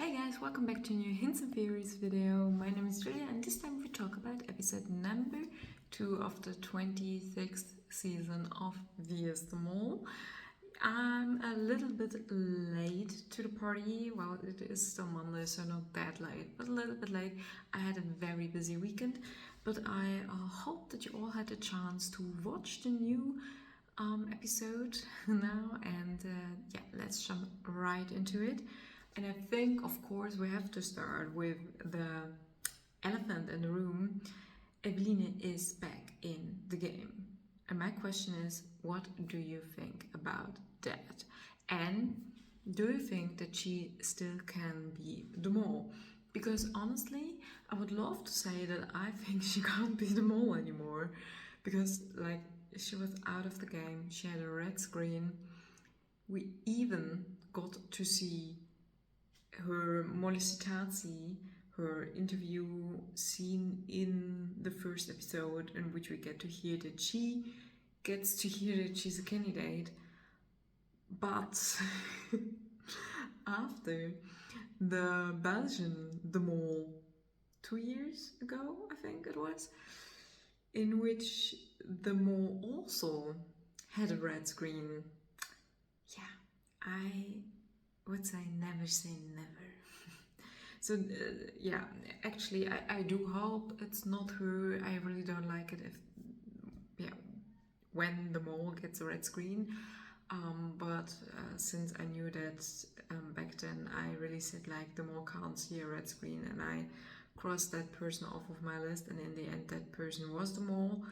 Hey guys, welcome back to a new Hints and Theories video. My name is Julia and this time we talk about episode number 2 of the 26th season of Vs the Mall. I'm a little bit late to the party. Well, it is still Monday, so not that late, but a little bit late. I had a very busy weekend, but I hope that you all had a chance to watch the new episode now, and yeah, let's jump right into it. And I think, of course, we have to start with the elephant in the room. Eveline is back in the game. And my question is, what do you think about that? And do you think that she still can be the mole? Because honestly, I would love to say that I think she can't be the mole anymore. Because, like, she was out of the game, she had a red screen. We even got to see her molestatie, her interview scene in the first episode, in which we get to hear that she gets to hear that she's a candidate. But after the Belgian, the mole, 2 years ago, I think it was, in which the mole also had a red screen. Yeah, I would say never. So yeah, actually I do hope it's not her. I really don't like it if, yeah, when the mole gets a red screen. But since I knew that back then, I really said like the mole can't see a red screen, and I crossed that person off of my list, and in the end that person was the mole.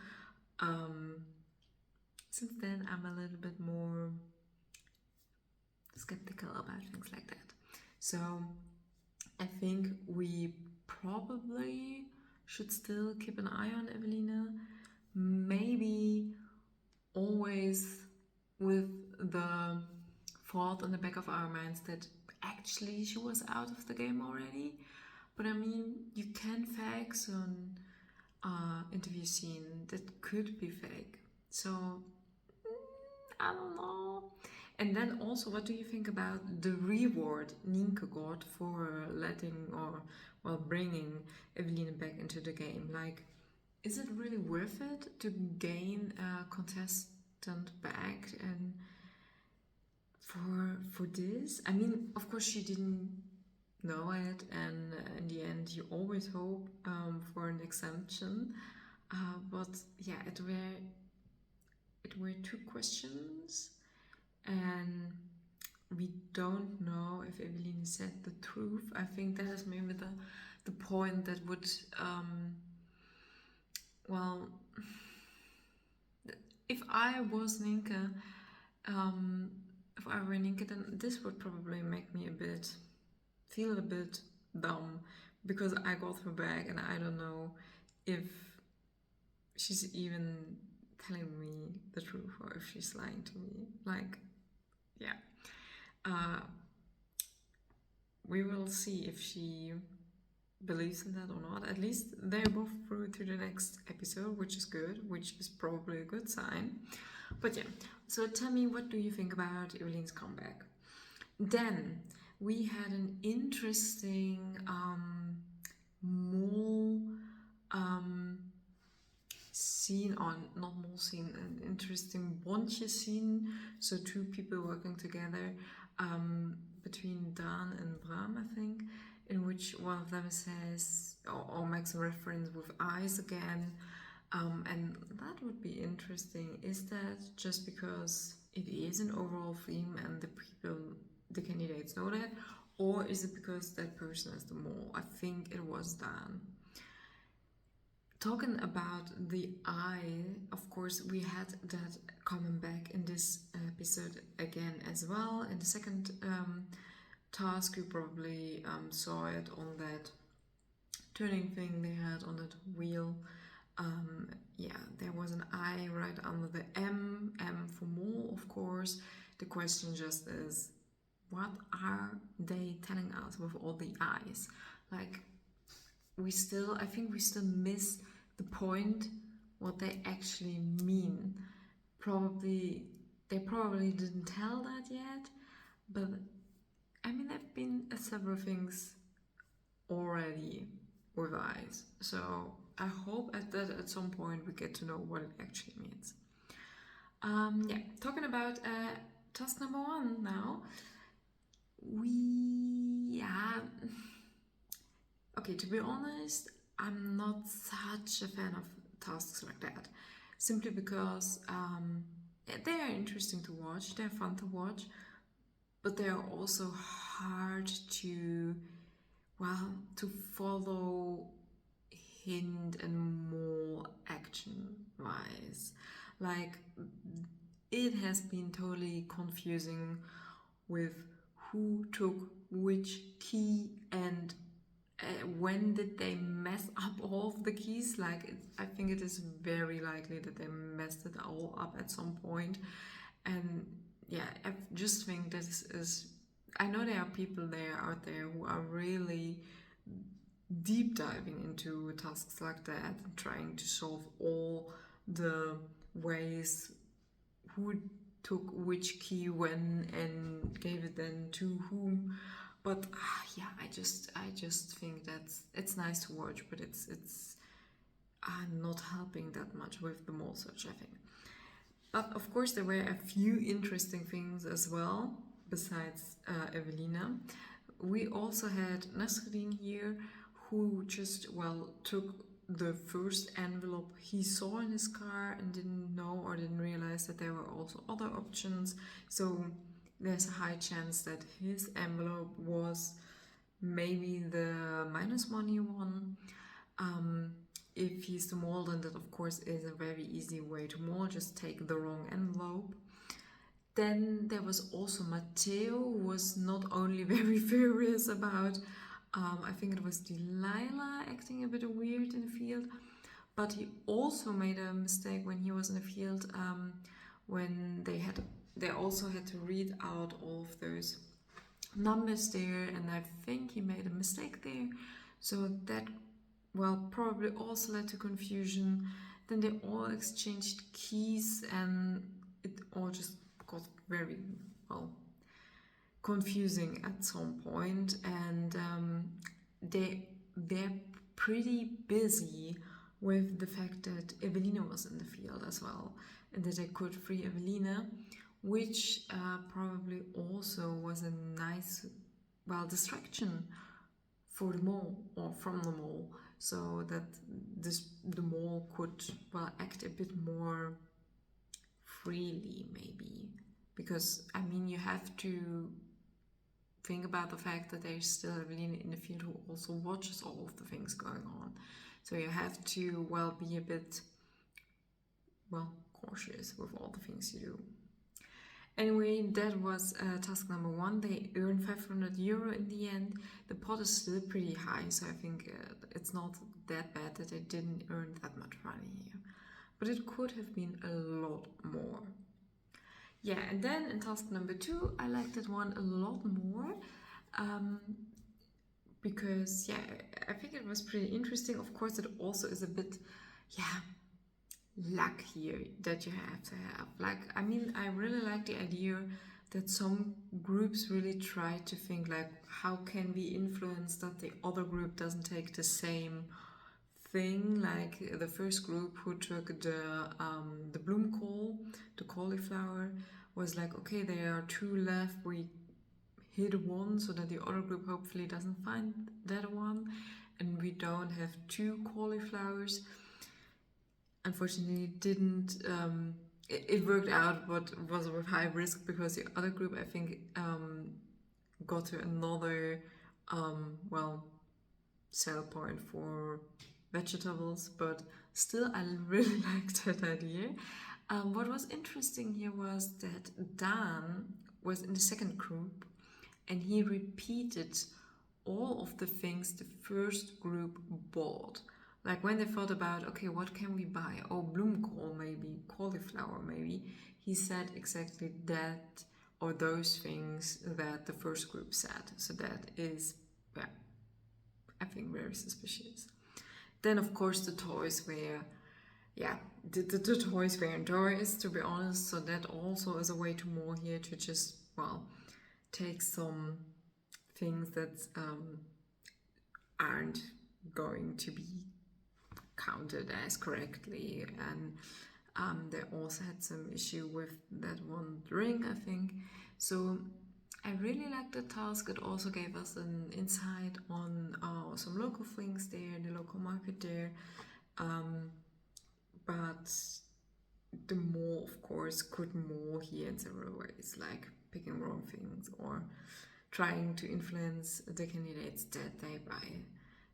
Since then I'm a little bit more skeptical about things like that. So I think we probably should still keep an eye on Evelina. Maybe always with the thought in the back of our minds that actually she was out of the game already. But I mean, you can fake some interview scene that could be fake. So I don't know. And then also, what do you think about the reward Nienke got for letting or, well, bringing Eveline back into the game? Like, is it really worth it to gain a contestant back and for this? I mean, of course she didn't know it, and in the end you always hope for an exemption. But yeah, it were two questions, and we don't know if Eveline said the truth. I think that is maybe the point that would well, if I was Nienke, if I were Nienke, then this would probably make me feel a bit dumb, because I got her back and I don't know if she's even telling me the truth or if she's lying to me. Like, yeah. We will see if she believes in that or not. At least they're both through to the next episode, which is good, which is probably a good sign. But yeah, so tell me, what do you think about Eveline's comeback? Then we had an interesting mole scene, on not mole scene, an interesting bonche scene. So two people working together, between Dan and Bram, I think, in which one of them says or makes a reference with eyes again. And that would be interesting. Is that just because it is an overall theme and the candidates know that, or is it because that person is the mole? I think it was Dan. Talking about the eye, of course, we had that coming back in this episode again as well. In the second task, you probably saw it on that turning thing they had on that wheel. Yeah, there was an eye right under the M for mole, of course. The question just is, what are they telling us with all the eyes? Like, I think we still miss the point, what they actually mean. They probably didn't tell that yet, but I mean, I've been at several things already with eyes, so I hope that at some point we get to know what it actually means. Yeah, talking about task number one now. We okay, to be honest, I'm not such a fan of tasks like that. Simply because they are interesting to watch, they're fun to watch, but they are also hard to, well, to follow hint and more action wise. Like, it has been totally confusing with who took which key and when did they mess up all of the keys. Like, I think it is very likely that they messed it all up at some point. And yeah, I just think this is, I know there are people there out there who are really deep diving into tasks like that and trying to solve all the ways who took which key when and gave it then to whom. But yeah, I just think that's, it's nice to watch, but it's not helping that much with the mole search, I think. But of course, there were a few interesting things as well besides Evelina. We also had Nasreddin here, who just, well, took the first envelope he saw in his car and didn't know or didn't realize that there were also other options. So there's a high chance that his envelope was maybe the minus money one. If he's the mole, then that of course is a very easy way to mole, just take the wrong envelope. Then there was also Matteo, who was not only very furious about, I think it was Delilah acting a bit weird in the field, but he also made a mistake when he was in the field, when they also had to read out all of those numbers there, and I think he made a mistake there. So that, well, probably also led to confusion. Then they all exchanged keys and it all just got very, well, confusing at some point. And they're pretty busy with the fact that Evelina was in the field as well, and that they could free Evelina, which probably also was a nice, well, distraction for the mole or from the mole, so that the mole could, well, act a bit more freely maybe, because I mean, you have to think about the fact that there's still Evelina in the field who also watches all of the things going on, so you have to, well, be a bit, well, cautious with all the things you do. Anyway, that was task number one. They earned 500 euro in the end. The pot is still pretty high, so I think it's not that bad that they didn't earn that much money here. But it could have been a lot more. Yeah, and then in task number two, I liked that one a lot more. Because, yeah, I think it was pretty interesting. Of course, it also is a bit, yeah, luck here that you have to have. Like, I mean, I really like the idea that some groups really try to think like, how can we influence that the other group doesn't take the same thing. Like the first group who took the bloomkohl, the cauliflower, was like, okay, there are two left, we hit one so that the other group hopefully doesn't find that one, and we don't have two cauliflowers. Unfortunately, it didn't. It worked out, but was with high risk because the other group, I think, got to another, well, sell point for vegetables. But still, I really liked that idea. What was interesting here was that Dan was in the second group, and he repeated all of the things the first group bought. Like when they thought about, okay, what can we buy? Oh, bloomkohl maybe, cauliflower maybe. He said exactly that or those things that the first group said. So that is, yeah, I think very suspicious. Then of course the toys were, yeah, the toys were indoors, to be honest. So that also is a way to more here to just, well, take some things that aren't going to be counted as correctly, and they also had some issue with that one drink, I think. So I really liked the task. It also gave us an insight on some local things there, the local market there. But the mole, of course, could more here in several ways, like picking wrong things or trying to influence the candidates that they buy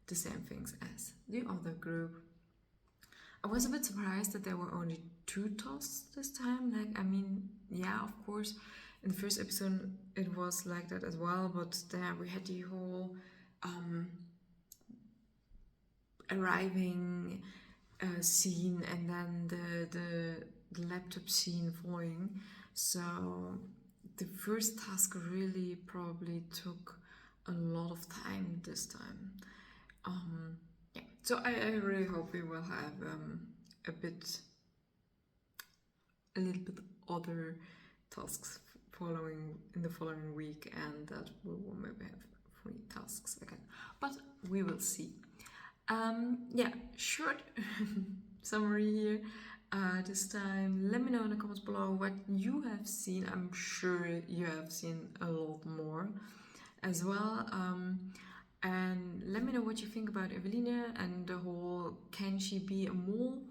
the same things as the other group. I was a bit surprised that there were only 2 tasks this time. Like, I mean, yeah, of course, in the first episode it was like that as well, but there we had the whole arriving scene and then the laptop scene following. So the first task really probably took a lot of time this time. Yeah, so I really hope we will have a little bit other tasks following in the following week, and that we will maybe have 3 tasks again, but we will see. Yeah, short summary here. This time, let me know in the comments below what you have seen. I'm sure you have seen a lot more as well. And let me know what you think about Eveline and the whole can she be a mole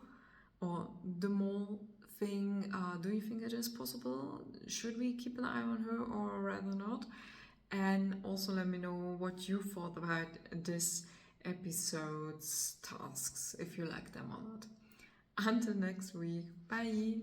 or the mole thing. Do you think it is possible? Should we keep an eye on her or rather not? And also let me know what you thought about this episode's tasks, if you like them or not. Until next week, bye!